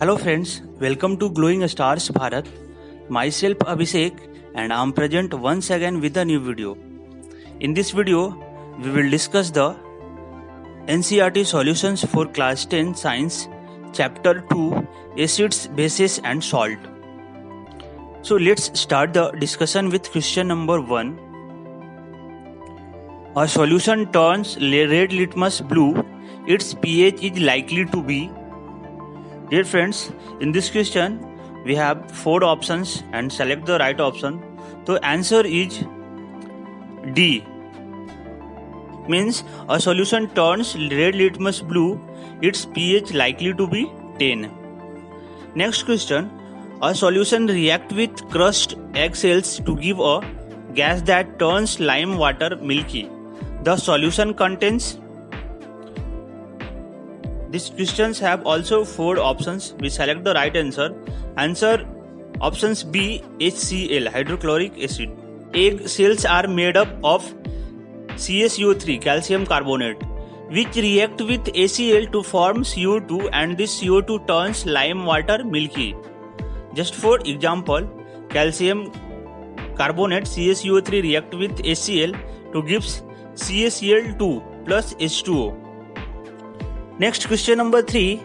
Hello friends, welcome to Glowing Stars Bharat. Myself Abhishek and I am present once again with a new video. In this video, we will discuss the NCERT solutions for class 10 science chapter 2 acids, bases and salt. So let's start the discussion with question number 1. A solution turns red litmus blue, its pH is likely to be. Dear friends, in this question, we have 4 options and select the right option. So answer is D. Means a solution turns red litmus blue, its pH likely to be 10. Next question, a solution reacts with crushed egg cells to give a gas that turns lime water milky. The solution contains. These questions have also 4 options. We select the right answer. Answer options B, HCl, hydrochloric acid. Egg cells are made up of CaCO3, calcium carbonate, which react with ACl to form CO2, and this CO2 turns lime water milky. Just for example, calcium carbonate CaCO3 react with ACl to gives CaCl2 plus H2O. Next question number 3.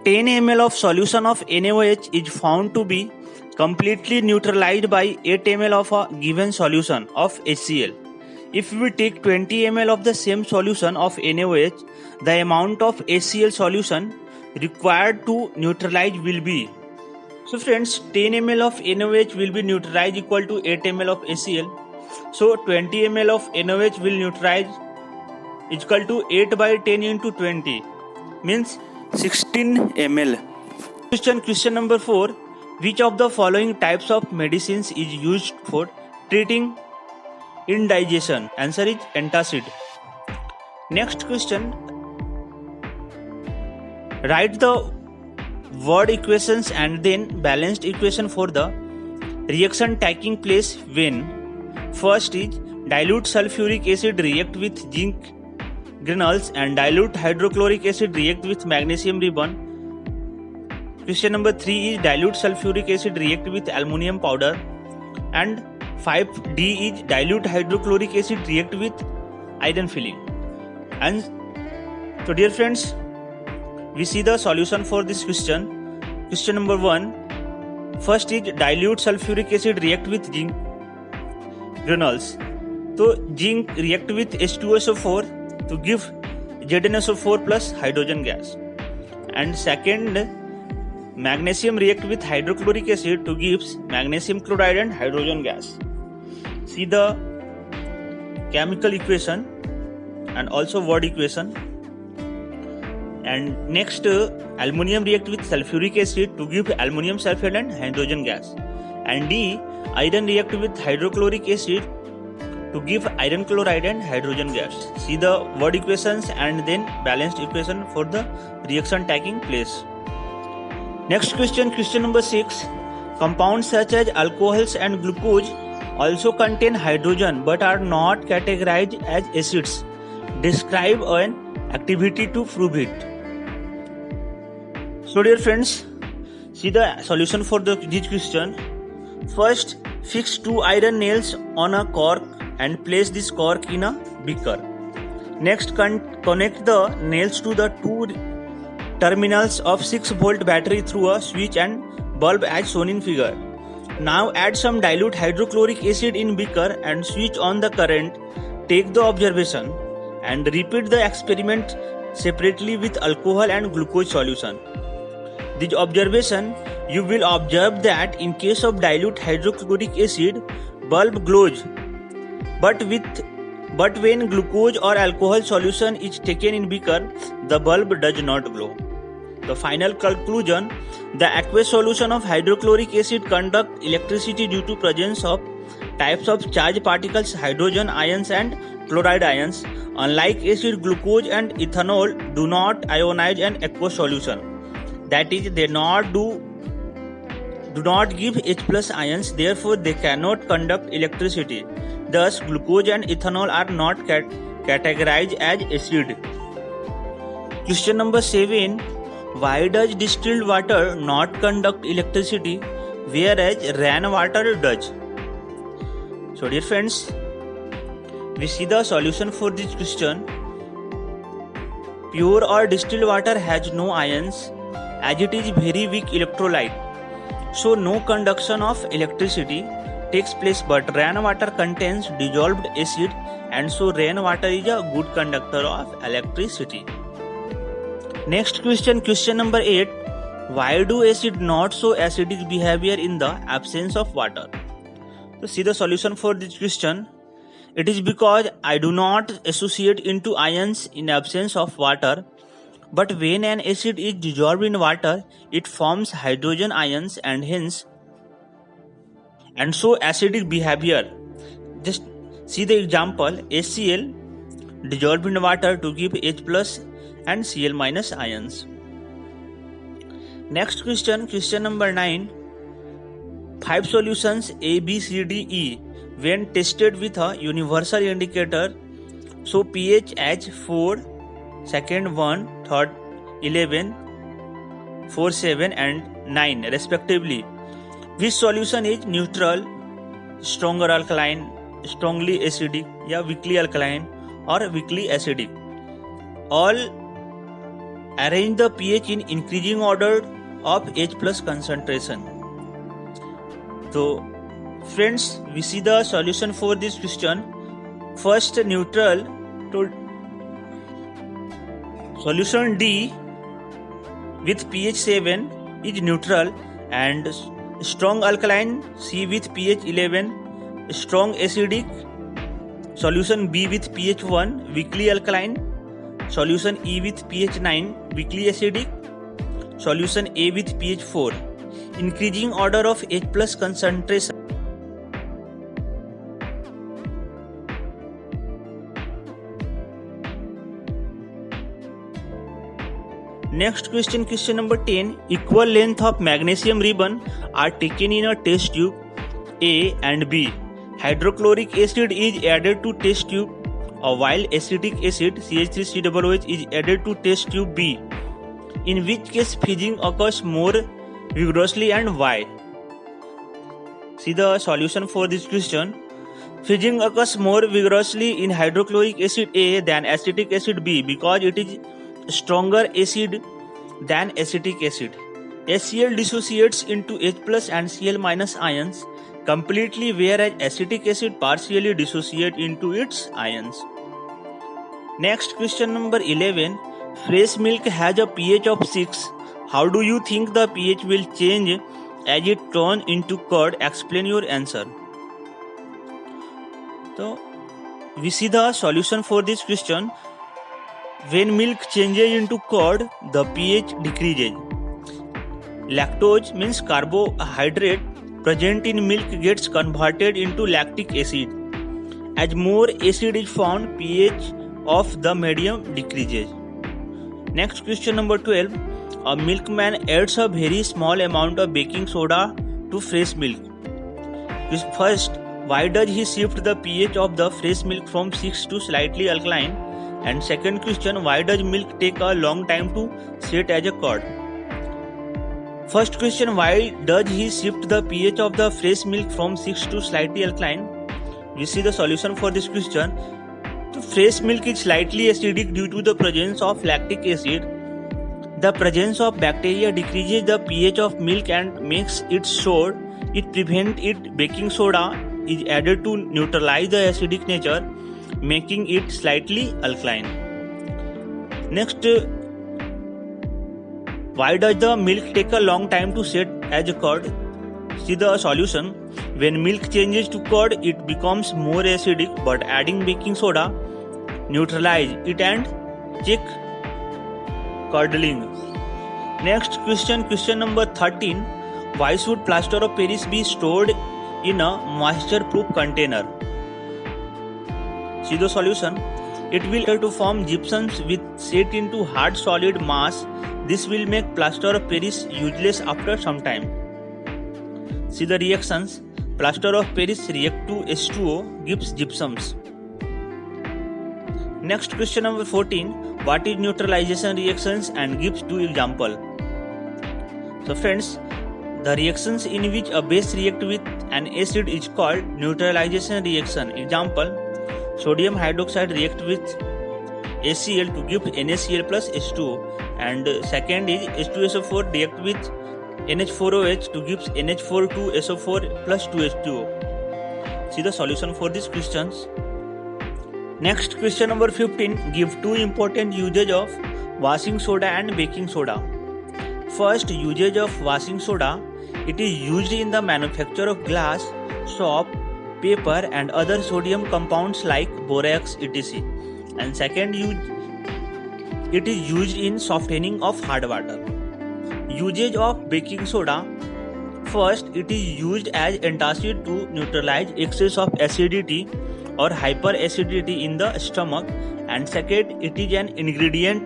10 ml of solution of NaOH is found to be completely neutralized by 8 ml of a given solution of HCl. If we take 20 ml of the same solution of NaOH, the amount of HCl solution required to neutralize will be. So friends, 10 ml of NaOH will be neutralized equal to 8 ml of HCl. So 20 ml of NaOH will neutralize equal to 8 by 10 into 20 means 16 ml. Question number 4. Which of the following types of medicines is used for treating indigestion? Answer is antacid. Next question. Write the word equations and then balanced equation for the reaction taking place when. First is dilute sulfuric acid react with zinc granules and dilute hydrochloric acid react with magnesium ribbon. Question number 3 is dilute sulfuric acid react with aluminum powder, and 5D is dilute hydrochloric acid react with iron filling. And so dear friends, we see the solution for this question. Question number 1. First is dilute sulfuric acid react with zinc granules. So zinc react with H2SO4 to give ZnSO4 plus hydrogen gas, and second, magnesium react with hydrochloric acid to gives magnesium chloride and hydrogen gas. See the chemical equation and also word equation. And next, aluminum react with sulfuric acid to give aluminum sulfide and hydrogen gas, and D, iron react with hydrochloric acid to give iron chloride and hydrogen gas. See the word equations and then balanced equation for the reaction taking place. Next question number 6. Compounds such as alcohols and glucose also contain hydrogen but are not categorized as acids. Describe an activity to prove it. So dear friends, see the solution for this question. First, fix 2 iron nails on a cork and place this cork in a beaker. Next, connect the nails to the 2 terminals of 6-volt battery through a switch and bulb as shown in figure. Now add some dilute hydrochloric acid in beaker and switch on the current. Take the observation and repeat the experiment separately with alcohol and glucose solution. This observation, you will observe that in case of dilute hydrochloric acid, bulb glows, but when glucose or alcohol solution is taken in beaker, the bulb does not glow. The final conclusion, the aqueous solution of hydrochloric acid conduct electricity due to presence of types of charged particles, hydrogen ions and chloride ions. Unlike acid, glucose and ethanol do not ionize an aqueous solution. That is, they do not give H plus ions, therefore they cannot conduct electricity. Thus, glucose and ethanol are not categorized as acid. Question number 7. Why does distilled water not conduct electricity whereas rainwater does? So dear friends, we see the solution for this question. Pure or distilled water has no ions as it is very weak electrolyte. So no conduction of electricity takes place, but rainwater contains dissolved acid and so rainwater is a good conductor of electricity. Next question, question number 8. Why do acid not show acidic behavior in the absence of water? So see the solution for this question. It is because I do not associate into ions in absence of water, but when an acid is dissolved in water, it forms hydrogen ions and hence and so acidic behavior. Just see the example, HCl dissolved in water to give H plus and Cl minus ions. Next question, question number 9. 5 solutions A, B, C, D, E when tested with a universal indicator show pH as 4, second 1, third 11, 4, 7 and 9 respectively. Which solution is neutral, stronger alkaline, strongly acidic, या weakly alkaline or weakly acidic? All arrange the pH in increasing order of H plus concentration. So friends, we see the solution for this question. First, neutral to solution D with pH 7 is neutral, and strong alkaline C with pH 11, strong acidic. Solution B with pH 1 weakly alkaline, solution E with pH 9 weakly acidic, solution A with pH 4 increasing order of H plus concentration. Next question, question number 10. Equal length of magnesium ribbon are taken in a test tube A and B. Hydrochloric acid is added to test tube while acetic acid CH3COOH is added to test tube B. In which case fizzing occurs more vigorously and why? See the solution for this question. Fizzing occurs more vigorously in hydrochloric acid A than acetic acid B because it is stronger acid than acetic acid. HCl dissociates into H plus and Cl minus ions completely, whereas acetic acid partially dissociates into its ions. Next, question number 11. Fresh milk has a pH of 6. How do you think the pH will change as it turns into curd? Explain your answer. So, we see the solution for this question. When milk changes into curd, the pH decreases. Lactose means carbohydrate present in milk gets converted into lactic acid. As more acid is found, pH of the medium decreases. Next, question number 12. A milkman adds a very small amount of baking soda to fresh milk. First, why does he shift the pH of the fresh milk from 6 to slightly alkaline? And second question, why does milk take a long time to set as a curd? First question, why does he shift the pH of the fresh milk from 6 to slightly alkaline? We see the solution for this question. So fresh milk is slightly acidic due to the presence of lactic acid. The presence of bacteria decreases the pH of milk and makes it sour. It prevents it. Baking soda is added to neutralize the acidic nature, making it slightly alkaline. Next, why does the milk take a long time to set as a curd? See the solution. When milk changes to curd, it becomes more acidic, but adding baking soda neutralize it and check curdling. Next question, question number 13. Why should plaster of Paris be stored in a moisture-proof container? See the solution. It will help to form gypsums with set into hard solid mass. This will make plaster of Paris useless after some time. See the reactions. Plaster of Paris react to H2O gives gypsums. Next, question number 14. What is neutralization reactions and gives 2 examples? So friends, the reactions in which a base react with an acid is called neutralization reaction. Example, sodium hydroxide react with HCl to give NaCl plus H2O, and second is H2SO4 react with NH4OH to give NH42SO4 plus 2H2O. See the solution for these questions. Next, question number 15. Give two important usage of washing soda and baking soda. First, usage of washing soda. It is used in the manufacture of glass, soap, paper and other sodium compounds like borax, etc. And second, it is used in softening of hard water. Usage of baking soda. First, it is used as antacid to neutralize excess of acidity or hyperacidity in the stomach, and second, it is an ingredient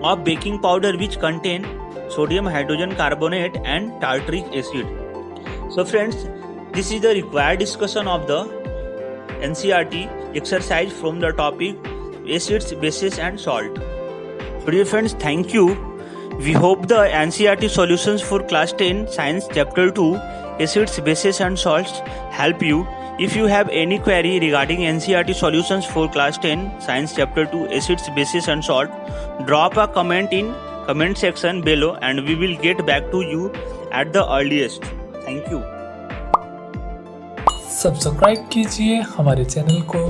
of baking powder which contain sodium hydrogen carbonate and tartaric acid. So friends, this is the required discussion of the NCERT exercise from the topic acids, bases and salt. So dear friends, thank you. We hope the NCERT solutions for class 10 science chapter 2 acids, bases and salts help you. If you have any query regarding NCERT solutions for class 10 science chapter 2 acids, bases and salt, drop a comment in comment section below and we will get back to you at the earliest. Thank you. Subscribe कीजिए हमारे channel को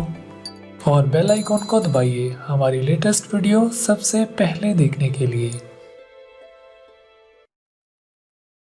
और bell icon को दबाइए हमारी latest video सबसे पहले देखने के लिए।